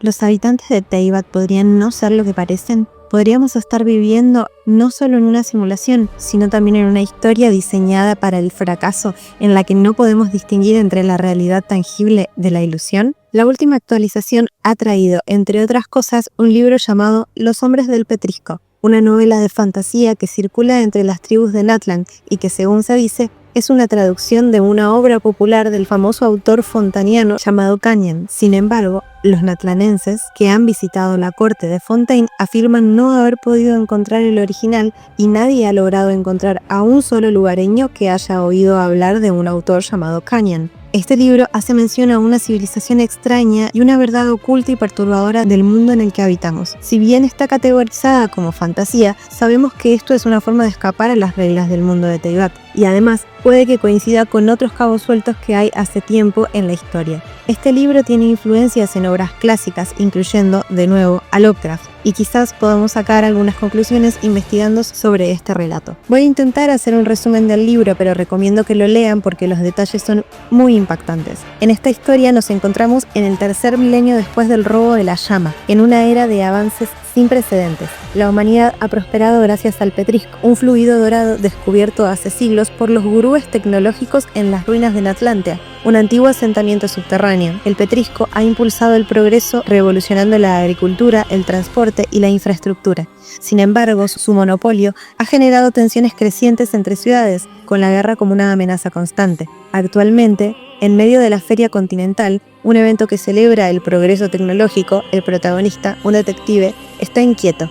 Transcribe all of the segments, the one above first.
¿Los habitantes de Teyvat podrían no ser lo que parecen? ¿Podríamos estar viviendo no solo en una simulación, sino también en una historia diseñada para el fracaso, en la que no podemos distinguir entre la realidad tangible de la ilusión? La última actualización ha traído, entre otras cosas, un libro llamado Los Hombres del Petrisco, una novela de fantasía que circula entre las tribus de Natlan y que, según se dice, es una traducción de una obra popular del famoso autor fontaniano llamado Canyon. Sin embargo, los natlanenses que han visitado la corte de Fontaine afirman no haber podido encontrar el original y nadie ha logrado encontrar a un solo lugareño que haya oído hablar de un autor llamado Canyon. Este libro hace mención a una civilización extraña y una verdad oculta y perturbadora del mundo en el que habitamos. Si bien está categorizada como fantasía, sabemos que esto es una forma de escapar a las reglas del mundo de Teyvat, y además puede que coincida con otros cabos sueltos que hay hace tiempo en la historia. Este libro tiene influencias en obras clásicas, incluyendo, de nuevo, a Lovecraft, y quizás podamos sacar algunas conclusiones investigando sobre este relato. Voy a intentar hacer un resumen del libro, pero recomiendo que lo lean porque los detalles son muy impactantes. En esta historia nos encontramos en el tercer milenio después del robo de la llama, en una era de avances sin precedentes. La humanidad ha prosperado gracias al petrisco, un fluido dorado descubierto hace siglos por los gurúes tecnológicos en las ruinas de Natlantia, un antiguo asentamiento subterráneo. El petrisco ha impulsado el progreso revolucionando la agricultura, el transporte y la infraestructura. Sin embargo, su monopolio ha generado tensiones crecientes entre ciudades, con la guerra como una amenaza constante. Actualmente, en medio de la Feria Continental, un evento que celebra el progreso tecnológico, el protagonista, un detective, está inquieto.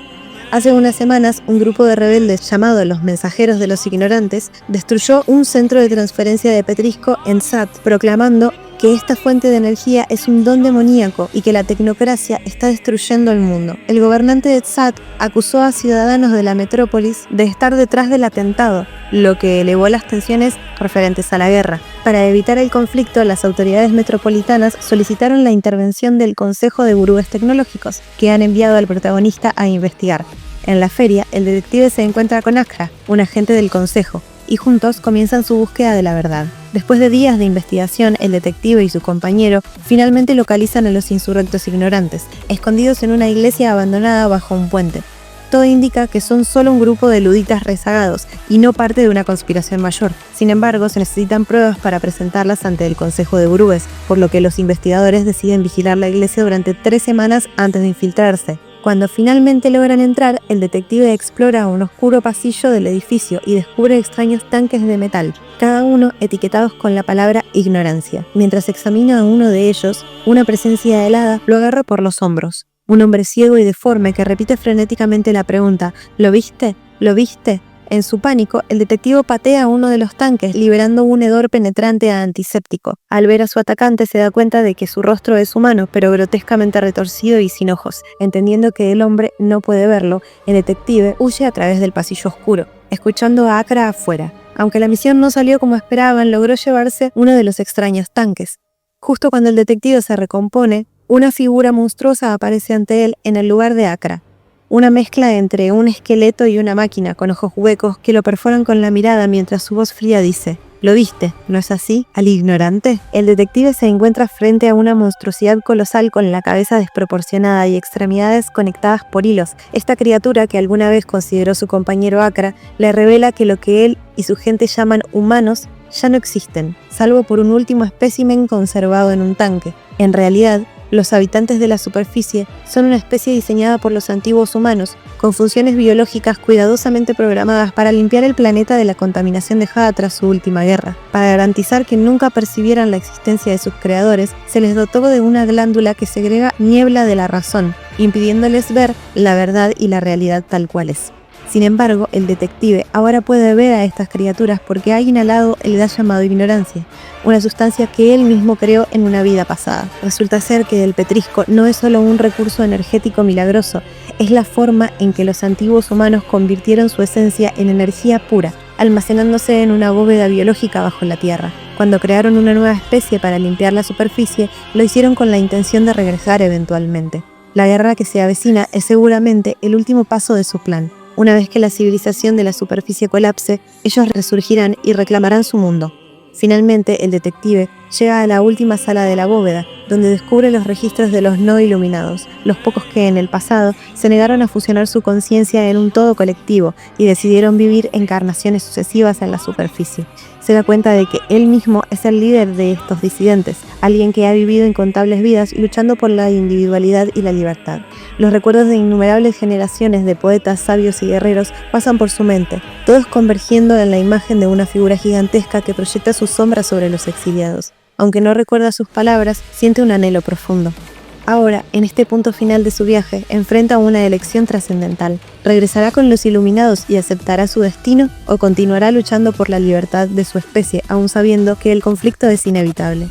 Hace unas semanas, un grupo de rebeldes llamado los Mensajeros de los Ignorantes destruyó un centro de transferencia de petrisco en Sat, proclamando que esta fuente de energía es un don demoníaco y que la tecnocracia está destruyendo el mundo. El gobernante de Tzat acusó a ciudadanos de la metrópolis de estar detrás del atentado, lo que elevó las tensiones referentes a la guerra. Para evitar el conflicto, las autoridades metropolitanas solicitaron la intervención del Consejo de Gurúes Tecnológicos, que han enviado al protagonista a investigar. En la feria, el detective se encuentra con Akra, un agente del Consejo, y juntos comienzan su búsqueda de la verdad. Después de días de investigación, el detective y su compañero finalmente localizan a los insurrectos ignorantes, escondidos en una iglesia abandonada bajo un puente. Todo indica que son solo un grupo de luditas rezagados y no parte de una conspiración mayor. Sin embargo, se necesitan pruebas para presentarlas ante el Consejo de Gurúes, por lo que los investigadores deciden vigilar la iglesia durante 3 semanas antes de infiltrarse. Cuando finalmente logran entrar, el detective explora un oscuro pasillo del edificio y descubre extraños tanques de metal, cada uno etiquetados con la palabra ignorancia. Mientras examina a uno de ellos, una presencia helada lo agarra por los hombros. Un hombre ciego y deforme que repite frenéticamente la pregunta ¿lo viste? ¿Lo viste? En su pánico, el detective patea a uno de los tanques, liberando un hedor penetrante antiséptico. Al ver a su atacante, se da cuenta de que su rostro es humano, pero grotescamente retorcido y sin ojos. Entendiendo que el hombre no puede verlo, el detective huye a través del pasillo oscuro, escuchando a Akra afuera. Aunque la misión no salió como esperaban, logró llevarse uno de los extraños tanques. Justo cuando el detective se recompone, una figura monstruosa aparece ante él en el lugar de Akra. Una mezcla entre un esqueleto y una máquina con ojos huecos que lo perforan con la mirada mientras su voz fría dice: ¿lo viste? ¿No es así? ¿Al ignorante? El detective se encuentra frente a una monstruosidad colosal con la cabeza desproporcionada y extremidades conectadas por hilos. Esta criatura, que alguna vez consideró su compañero Akra, le revela que lo que él y su gente llaman humanos ya no existen, salvo por un último espécimen conservado en un tanque. En realidad, los habitantes de la superficie son una especie diseñada por los antiguos humanos, con funciones biológicas cuidadosamente programadas para limpiar el planeta de la contaminación dejada tras su última guerra. Para garantizar que nunca percibieran la existencia de sus creadores, se les dotó de una glándula que segrega niebla de la razón, impidiéndoles ver la verdad y la realidad tal cual es. Sin embargo, el detective ahora puede ver a estas criaturas porque ha inhalado el gas llamado ignorancia, una sustancia que él mismo creó en una vida pasada. Resulta ser que el petrisco no es solo un recurso energético milagroso, es la forma en que los antiguos humanos convirtieron su esencia en energía pura, almacenándose en una bóveda biológica bajo la tierra. Cuando crearon una nueva especie para limpiar la superficie, lo hicieron con la intención de regresar eventualmente. La guerra que se avecina es seguramente el último paso de su plan. Una vez que la civilización de la superficie colapse, ellos resurgirán y reclamarán su mundo. Finalmente, el detective llega a la última sala de la bóveda, donde descubre los registros de los no iluminados, los pocos que en el pasado se negaron a fusionar su conciencia en un todo colectivo y decidieron vivir encarnaciones sucesivas en la superficie. Se da cuenta de que él mismo es el líder de estos disidentes, alguien que ha vivido incontables vidas luchando por la individualidad y la libertad. Los recuerdos de innumerables generaciones de poetas, sabios y guerreros pasan por su mente, todos convergiendo en la imagen de una figura gigantesca que proyecta su sombra sobre los exiliados. Aunque no recuerda sus palabras, siente un anhelo profundo. Ahora, en este punto final de su viaje, enfrenta una elección trascendental. ¿Regresará con los iluminados y aceptará su destino? ¿O continuará luchando por la libertad de su especie, aún sabiendo que el conflicto es inevitable?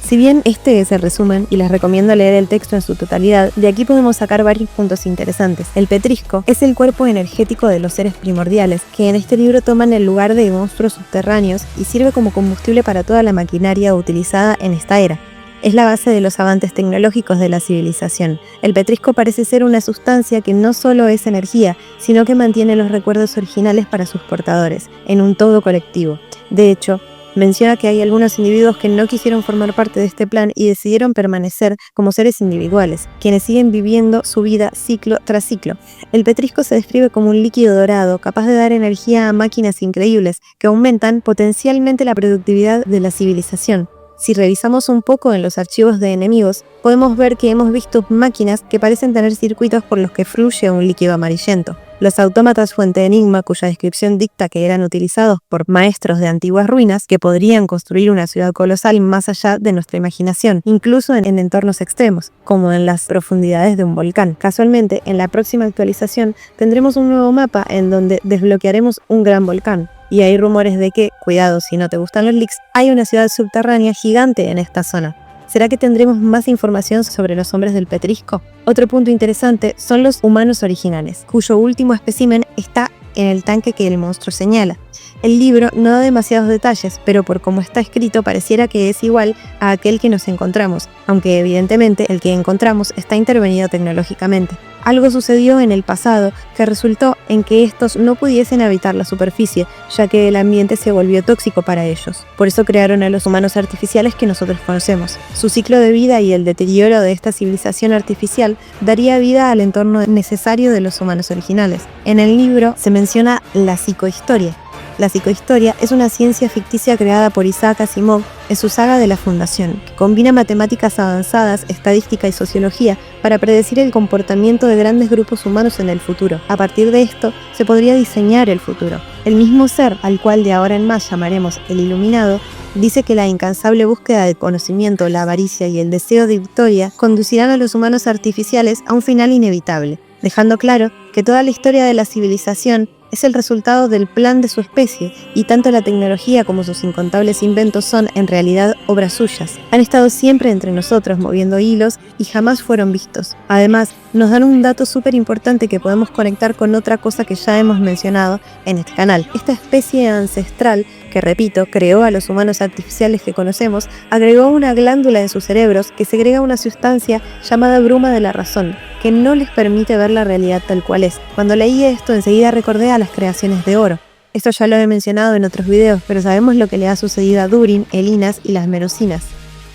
Si bien este es el resumen, y les recomiendo leer el texto en su totalidad, de aquí podemos sacar varios puntos interesantes. El petrisco es el cuerpo energético de los seres primordiales, que en este libro toman el lugar de monstruos subterráneos y sirve como combustible para toda la maquinaria utilizada en esta era. Es la base de los avances tecnológicos de la civilización. El petrisco parece ser una sustancia que no solo es energía, sino que mantiene los recuerdos originales para sus portadores, en un todo colectivo. De hecho, menciona que hay algunos individuos que no quisieron formar parte de este plan y decidieron permanecer como seres individuales, quienes siguen viviendo su vida ciclo tras ciclo. El petrisco se describe como un líquido dorado capaz de dar energía a máquinas increíbles que aumentan potencialmente la productividad de la civilización. Si revisamos un poco en los archivos de enemigos, podemos ver que hemos visto máquinas que parecen tener circuitos por los que fluye un líquido amarillento. Los autómatas Fuente Enigma, cuya descripción dicta que eran utilizados por maestros de antiguas ruinas que podrían construir una ciudad colosal más allá de nuestra imaginación, incluso en entornos extremos, como en las profundidades de un volcán. Casualmente, en la próxima actualización tendremos un nuevo mapa en donde desbloquearemos un gran volcán. Y hay rumores de que, cuidado si no te gustan los leaks, hay una ciudad subterránea gigante en esta zona. ¿Será que tendremos más información sobre los hombres del petrisco? Otro punto interesante son los humanos originales, cuyo último espécimen está en el tanque que el monstruo señala. El libro no da demasiados detalles, pero por cómo está escrito pareciera que es igual a aquel que nos encontramos, aunque evidentemente el que encontramos está intervenido tecnológicamente. Algo sucedió en el pasado que resultó en que estos no pudiesen habitar la superficie, ya que el ambiente se volvió tóxico para ellos. Por eso crearon a los humanos artificiales que nosotros conocemos. Su ciclo de vida y el deterioro de esta civilización artificial daría vida al entorno necesario de los humanos originales. En el libro se menciona la psicohistoria. La psicohistoria es una ciencia ficticia creada por Isaac Asimov en su saga de la Fundación, que combina matemáticas avanzadas, estadística y sociología para predecir el comportamiento de grandes grupos humanos en el futuro. A partir de esto, se podría diseñar el futuro. El mismo ser, al cual de ahora en más llamaremos el Iluminado, dice que la incansable búsqueda de conocimiento, la avaricia y el deseo de victoria conducirán a los humanos artificiales a un final inevitable, dejando claro que toda la historia de la civilización es el resultado del plan de su especie, y tanto la tecnología como sus incontables inventos son, en realidad, obras suyas. Han estado siempre entre nosotros moviendo hilos y jamás fueron vistos. Además, nos dan un dato súper importante que podemos conectar con otra cosa que ya hemos mencionado en este canal. Esta especie ancestral, que repito, creó a los humanos artificiales que conocemos, agregó una glándula en sus cerebros que segrega una sustancia llamada bruma de la razón, que no les permite ver la realidad tal cual es. Cuando leí esto, enseguida recordé a las creaciones de Oro. Esto ya lo he mencionado en otros videos, pero sabemos lo que le ha sucedido a Durin, Elinas y las Melusinas.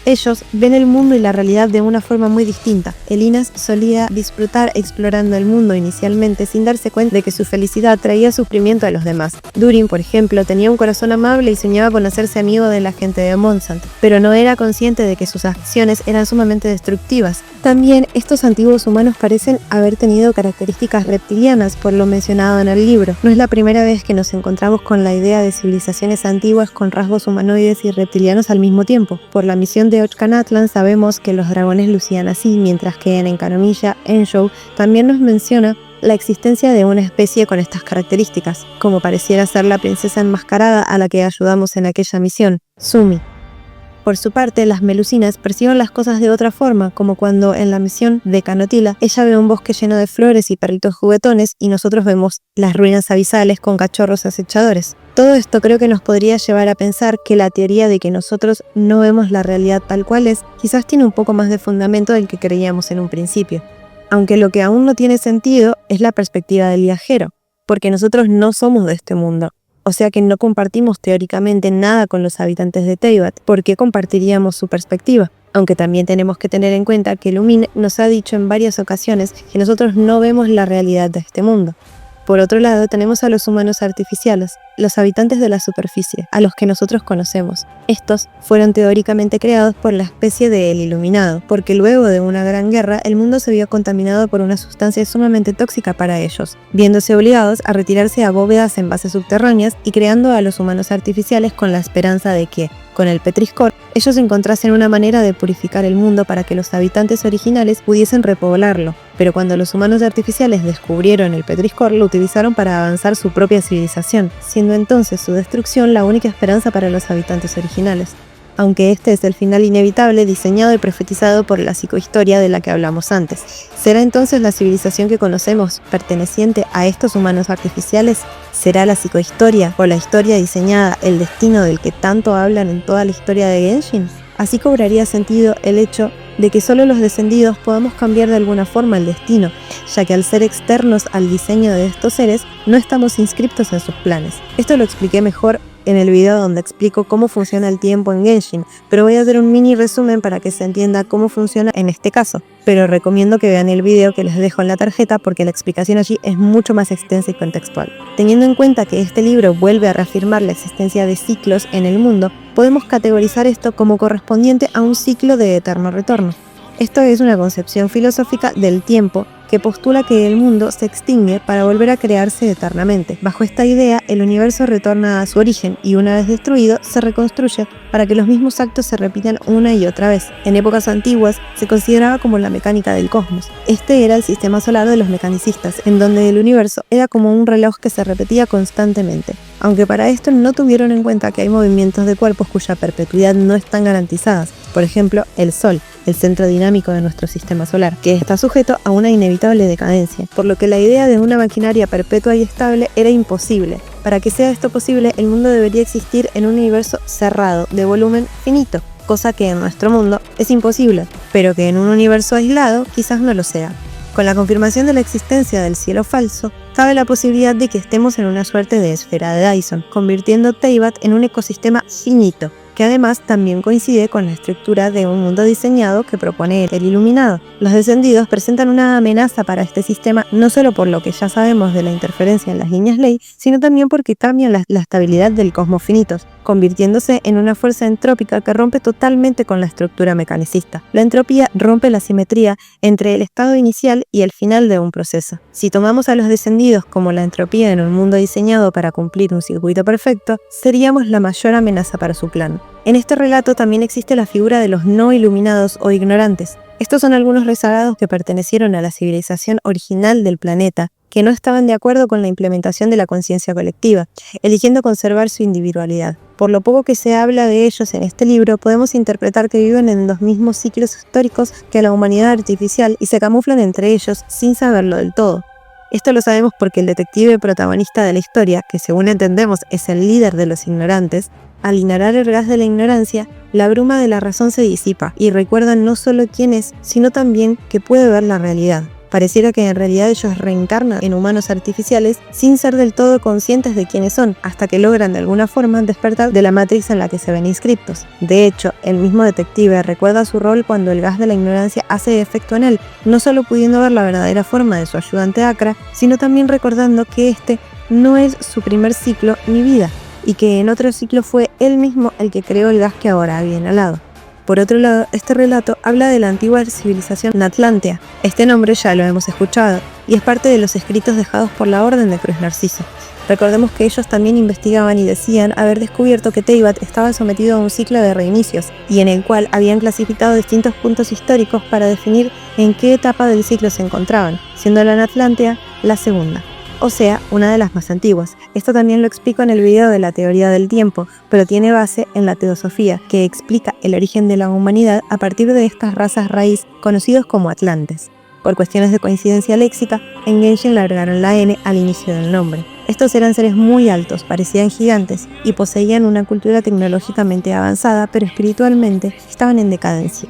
Ellos ven el mundo y la realidad de una forma muy distinta. Elinas solía disfrutar explorando el mundo inicialmente sin darse cuenta de que su felicidad traía sufrimiento a los demás. Durin, por ejemplo, tenía un corazón amable y soñaba con hacerse amigo de la gente de Monsant, pero no era consciente de que sus acciones eran sumamente destructivas. También estos antiguos humanos parecen haber tenido características reptilianas, por lo mencionado en el libro. No es la primera vez que nos encontramos con la idea de civilizaciones antiguas con rasgos humanoides y reptilianos al mismo tiempo. Por la misión de Ochkanatlan sabemos que los dragones lucían así, mientras que en Enkanomiya, Enshow también nos menciona la existencia de una especie con estas características, como pareciera ser la princesa enmascarada a la que ayudamos en aquella misión, Sumi. Por su parte, las Melusinas perciben las cosas de otra forma, como cuando en la misión de Canotila ella ve un bosque lleno de flores y perritos juguetones y nosotros vemos las ruinas abisales con cachorros acechadores. Todo esto creo que nos podría llevar a pensar que la teoría de que nosotros no vemos la realidad tal cual es, quizás tiene un poco más de fundamento del que creíamos en un principio. Aunque lo que aún no tiene sentido es la perspectiva del viajero, porque nosotros no somos de este mundo. o sea que no compartimos teóricamente nada con los habitantes de Teyvat. ¿Por qué compartiríamos su perspectiva? Aunque también tenemos que tener en cuenta que Lumin nos ha dicho en varias ocasiones que nosotros no vemos la realidad de este mundo. Por otro lado, tenemos a los humanos artificiales, los habitantes de la superficie, a los que nosotros conocemos. Estos fueron teóricamente creados por la especie de El Iluminado, porque luego de una gran guerra, el mundo se vio contaminado por una sustancia sumamente tóxica para ellos, viéndose obligados a retirarse a bóvedas en bases subterráneas y creando a los humanos artificiales con la esperanza de que, con el Petriscore, ellos encontrasen una manera de purificar el mundo para que los habitantes originales pudiesen repoblarlo. Pero cuando los humanos artificiales descubrieron el Petriscore, lo utilizaron para avanzar su propia civilización, siendo entonces su destrucción la única esperanza para los habitantes originales. Aunque este es el final inevitable diseñado y profetizado por la psicohistoria de la que hablamos antes. ¿Será entonces la civilización que conocemos perteneciente a estos humanos artificiales? ¿Será la psicohistoria o la historia diseñada el destino del que tanto hablan en toda la historia de Genshin? Así cobraría sentido el hecho de que solo los descendidos podamos cambiar de alguna forma el destino, ya que al ser externos al diseño de estos seres, no estamos inscriptos en sus planes. Esto lo expliqué mejor en el video donde explico cómo funciona el tiempo en Genshin, pero voy a hacer un mini resumen para que se entienda cómo funciona en este caso. Pero recomiendo que vean el video que les dejo en la tarjeta porque la explicación allí es mucho más extensa y contextual. Teniendo en cuenta que este libro vuelve a reafirmar la existencia de ciclos en el mundo, podemos categorizar esto como correspondiente a un ciclo de eterno retorno. Esto es una concepción filosófica del tiempo que postula que el mundo se extingue para volver a crearse eternamente. Bajo esta idea, el universo retorna a su origen y una vez destruido, se reconstruye para que los mismos actos se repitan una y otra vez. En épocas antiguas, se consideraba como la mecánica del cosmos. Este era el sistema solar de los mecanicistas, en donde el universo era como un reloj que se repetía constantemente. Aunque para esto no tuvieron en cuenta que hay movimientos de cuerpos cuya perpetuidad no están garantizadas. Por ejemplo, el Sol, el centro dinámico de nuestro sistema solar, que está sujeto a una inevitable decadencia, por lo que la idea de una maquinaria perpetua y estable era imposible. Para que sea esto posible, el mundo debería existir en un universo cerrado, de volumen finito, cosa que en nuestro mundo es imposible, pero que en un universo aislado quizás no lo sea. Con la confirmación de la existencia del cielo falso, cabe la posibilidad de que estemos en una suerte de esfera de Dyson, convirtiendo Teyvat en un ecosistema finito, que además también coincide con la estructura de un mundo diseñado que propone el Iluminado. Los descendidos presentan una amenaza para este sistema no solo por lo que ya sabemos de la interferencia en las líneas ley, sino también porque cambian la estabilidad del cosmos finitos, convirtiéndose en una fuerza entrópica que rompe totalmente con la estructura mecanicista. La entropía rompe la simetría entre el estado inicial y el final de un proceso. Si tomamos a los descendidos como la entropía en un mundo diseñado para cumplir un circuito perfecto, seríamos la mayor amenaza para su plan. En este relato también existe la figura de los no iluminados o ignorantes. Estos son algunos rezagados que pertenecieron a la civilización original del planeta, que no estaban de acuerdo con la implementación de la conciencia colectiva, eligiendo conservar su individualidad. Por lo poco que se habla de ellos en este libro, podemos interpretar que viven en los mismos ciclos históricos que la humanidad artificial y se camuflan entre ellos sin saberlo del todo. Esto lo sabemos porque el detective protagonista de la historia, que según entendemos es el líder de los ignorantes, al inhalar el gas de la ignorancia, la bruma de la razón se disipa y recuerda no solo quién es, sino también que puede ver la realidad. Pareciera que en realidad ellos reencarnan en humanos artificiales sin ser del todo conscientes de quiénes son, hasta que logran de alguna forma despertar de la matriz en la que se ven inscriptos. De hecho, el mismo detective recuerda su rol cuando el gas de la ignorancia hace efecto en él, no solo pudiendo ver la verdadera forma de su ayudante Acra, sino también recordando que este no es su primer ciclo ni vida, y que en otro ciclo fue él mismo el que creó el gas que ahora había inhalado. Por otro lado, este relato habla de la antigua civilización Natlantia. Este nombre ya lo hemos escuchado, y es parte de los escritos dejados por la Orden de Cruz Narciso. Recordemos que ellos también investigaban y decían haber descubierto que Teyvat estaba sometido a un ciclo de reinicios, y en el cual habían clasificado distintos puntos históricos para definir en qué etapa del ciclo se encontraban, siendo la Natlantia la segunda, o sea, una de las más antiguas. Esto también lo explico en el video de la teoría del tiempo, pero tiene base en la teosofía, que explica el origen de la humanidad a partir de estas razas raíz conocidos como atlantes. Por cuestiones de coincidencia léxica, en Genshin le agregaron la N al inicio del nombre. Estos eran seres muy altos, parecían gigantes, y poseían una cultura tecnológicamente avanzada, pero espiritualmente estaban en decadencia.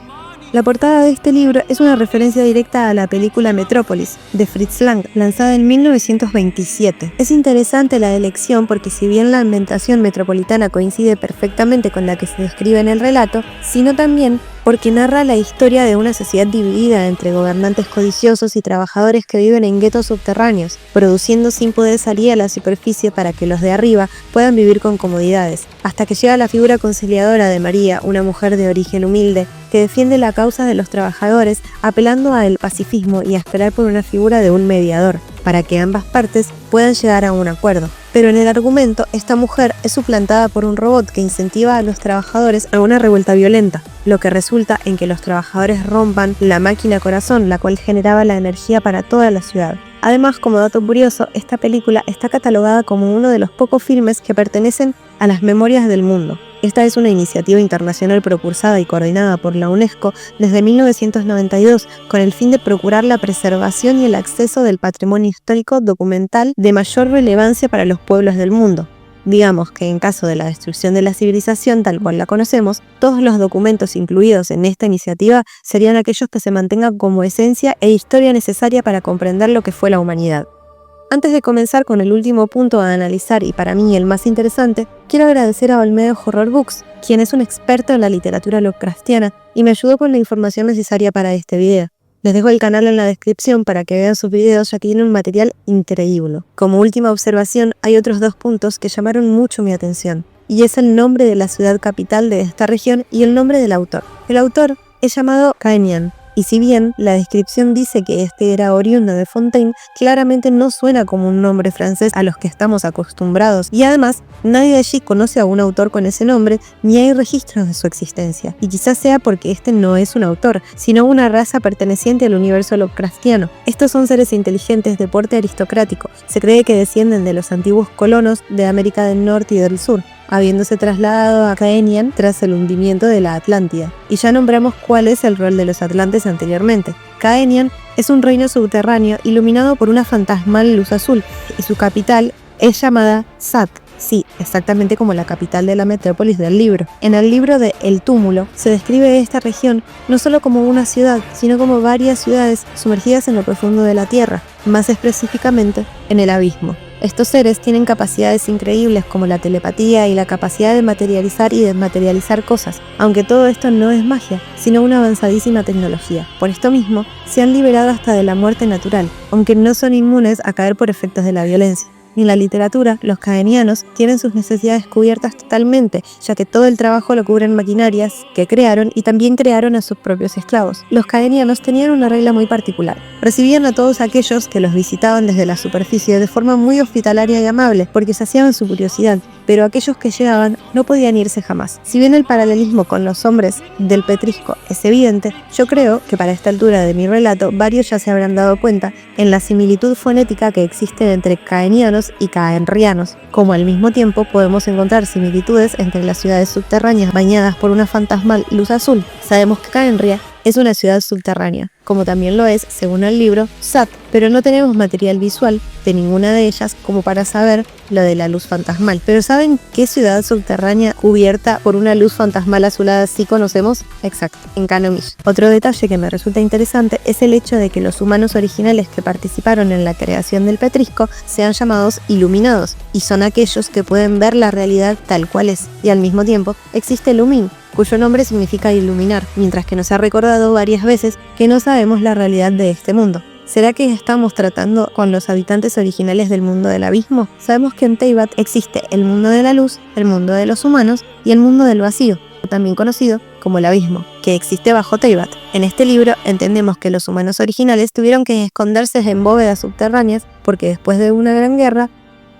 La portada de este libro es una referencia directa a la película Metrópolis, de Fritz Lang, lanzada en 1927. Es interesante la elección porque si bien la ambientación metropolitana coincide perfectamente con la que se describe en el relato, sino también porque narra la historia de una sociedad dividida entre gobernantes codiciosos y trabajadores que viven en guetos subterráneos, produciendo sin poder salir a la superficie para que los de arriba puedan vivir con comodidades, hasta que llega la figura conciliadora de María, una mujer de origen humilde, que defiende la causa de los trabajadores apelando al pacifismo y a esperar por una figura de un mediador, para que ambas partes puedan llegar a un acuerdo. Pero en el argumento, esta mujer es suplantada por un robot que incentiva a los trabajadores a una revuelta violenta, lo que resulta en que los trabajadores rompan la máquina corazón, la cual generaba la energía para toda la ciudad. Además, como dato curioso, esta película está catalogada como uno de los pocos filmes que pertenecen a las memorias del mundo. Esta es una iniciativa internacional propulsada y coordinada por la UNESCO desde 1992 con el fin de procurar la preservación y el acceso del patrimonio histórico documental de mayor relevancia para los pueblos del mundo. Digamos que en caso de la destrucción de la civilización tal cual la conocemos, todos los documentos incluidos en esta iniciativa serían aquellos que se mantengan como esencia e historia necesaria para comprender lo que fue la humanidad. Antes de comenzar con el último punto a analizar y para mí el más interesante, quiero agradecer a Olmedo Horror Books, quien es un experto en la literatura Lovecraftiana y me ayudó con la información necesaria para este video. Les dejo el canal en la descripción para que vean sus videos, ya que tienen un material increíble. Como última observación, hay otros dos puntos que llamaron mucho mi atención, y es el nombre de la ciudad capital de esta región y el nombre del autor. El autor es llamado Caenian, y si bien la descripción dice que este era oriundo de Fontaine, claramente no suena como un nombre francés a los que estamos acostumbrados, y además nadie de allí conoce a un autor con ese nombre ni hay registros de su existencia, y quizás sea porque este no es un autor, sino una raza perteneciente al universo Lovecraftiano. Estos son seres inteligentes de porte aristocrático, se cree que descienden de los antiguos colonos de América del Norte y del Sur, habiéndose trasladado a Caenian tras el hundimiento de la Atlántida. Y ya nombramos cuál es el rol de los atlantes anteriormente. Caenian es un reino subterráneo iluminado por una fantasmal luz azul, y su capital es llamada Sat. Sí, exactamente como la capital de la metrópolis del libro. En el libro de El Túmulo se describe esta región no solo como una ciudad, sino como varias ciudades sumergidas en lo profundo de la tierra, más específicamente en el abismo. Estos seres tienen capacidades increíbles como la telepatía y la capacidad de materializar y desmaterializar cosas, aunque todo esto no es magia, sino una avanzadísima tecnología. Por esto mismo, se han liberado hasta de la muerte natural, aunque no son inmunes a caer por efectos de la violencia. En la literatura, los caenianos tienen sus necesidades cubiertas totalmente, ya que todo el trabajo lo cubren maquinarias que crearon y también crearon a sus propios esclavos. Los caenianos tenían una regla muy particular. Recibían a todos aquellos que los visitaban desde la superficie de forma muy hospitalaria y amable, porque saciaban su curiosidad, pero aquellos que llegaban no podían irse jamás. Si bien el paralelismo con los hombres del Petrisco es evidente, yo creo que para esta altura de mi relato varios ya se habrán dado cuenta en la similitud fonética que existe entre caenianos y caenrianos, como al mismo tiempo podemos encontrar similitudes entre las ciudades subterráneas bañadas por una fantasmal luz azul. Sabemos que Caenria es una ciudad subterránea, como también lo es, según el libro, Sat, pero no tenemos material visual de ninguna de ellas como para saber lo de la luz fantasmal. Pero ¿saben qué ciudad subterránea cubierta por una luz fantasmal azulada sí conocemos? Exacto, en Canomish. Otro detalle que me resulta interesante es el hecho de que los humanos originales que participaron en la creación del Petrisco sean llamados iluminados, y son aquellos que pueden ver la realidad tal cual es, y al mismo tiempo existe Lumin, cuyo nombre significa iluminar, mientras que nos ha recordado varias veces que no sabemos la realidad de este mundo. ¿Será que estamos tratando con los habitantes originales del mundo del abismo? Sabemos que en Teyvat existe el mundo de la luz, el mundo de los humanos y el mundo del vacío, también conocido como el abismo, que existe bajo Teyvat. En este libro entendemos que los humanos originales tuvieron que esconderse en bóvedas subterráneas porque después de una gran guerra,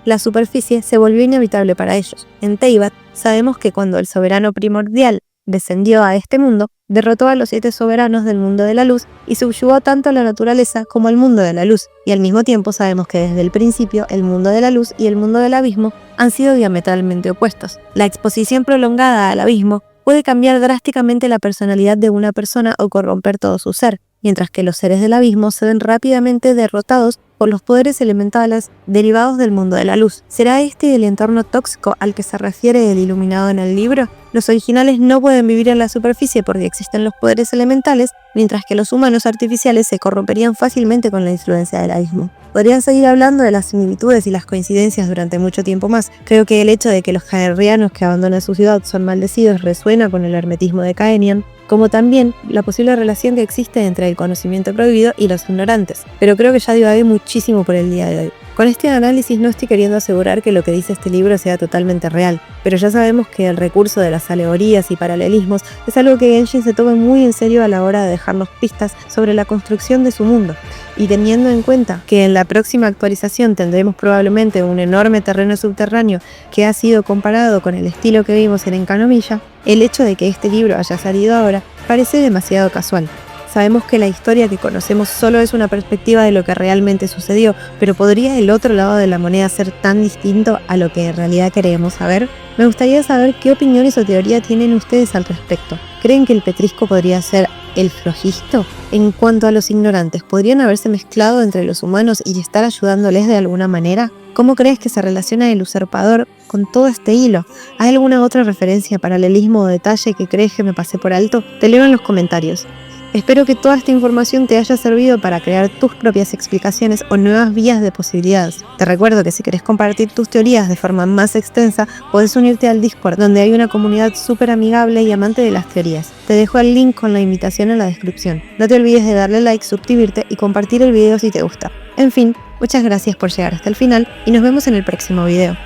la superficie se volvió inhabitable para ellos. En Teyvat sabemos que cuando el soberano primordial descendió a este mundo, derrotó a los 7 soberanos del mundo de la luz y subyugó tanto a la naturaleza como al mundo de la luz, y al mismo tiempo sabemos que desde el principio el mundo de la luz y el mundo del abismo han sido diametralmente opuestos. La exposición prolongada al abismo puede cambiar drásticamente la personalidad de una persona o corromper todo su ser, mientras que los seres del abismo se ven rápidamente derrotados por los poderes elementales derivados del mundo de la luz. ¿Será este el entorno tóxico al que se refiere el iluminado en el libro? Los originales no pueden vivir en la superficie porque existen los poderes elementales, mientras que los humanos artificiales se corromperían fácilmente con la influencia del abismo. Podrían seguir hablando de las similitudes y las coincidencias durante mucho tiempo más. Creo que el hecho de que los jaerrianos que abandonan su ciudad son maldecidos resuena con el hermetismo de Caenian, como también la posible relación que existe entre el conocimiento prohibido y los ignorantes. Pero creo que ya divagué muchísimo por el día de hoy. Con este análisis no estoy queriendo asegurar que lo que dice este libro sea totalmente real, pero ya sabemos que el recurso de las alegorías y paralelismos es algo que Genshin se toma muy en serio a la hora de dejarnos pistas sobre la construcción de su mundo. Y teniendo en cuenta que en la próxima actualización tendremos probablemente un enorme terreno subterráneo que ha sido comparado con el estilo que vimos en Enkanomiya, el hecho de que este libro haya salido ahora parece demasiado casual. Sabemos que la historia que conocemos solo es una perspectiva de lo que realmente sucedió, pero ¿podría el otro lado de la moneda ser tan distinto a lo que en realidad queremos saber? Me gustaría saber qué opiniones o teoría tienen ustedes al respecto. ¿Creen que el Petrisco podría ser el Flojisto? En cuanto a los ignorantes, ¿podrían haberse mezclado entre los humanos y estar ayudándoles de alguna manera? ¿Cómo crees que se relaciona el usurpador con todo este hilo? ¿Hay alguna otra referencia, paralelismo o detalle que crees que me pasé por alto? Te leo en los comentarios. Espero que toda esta información te haya servido para crear tus propias explicaciones o nuevas vías de posibilidades. Te recuerdo que si querés compartir tus teorías de forma más extensa, podés unirte al Discord, donde hay una comunidad súper amigable y amante de las teorías. Te dejo el link con la invitación en la descripción. No te olvides de darle like, suscribirte y compartir el video si te gusta. En fin, muchas gracias por llegar hasta el final y nos vemos en el próximo video.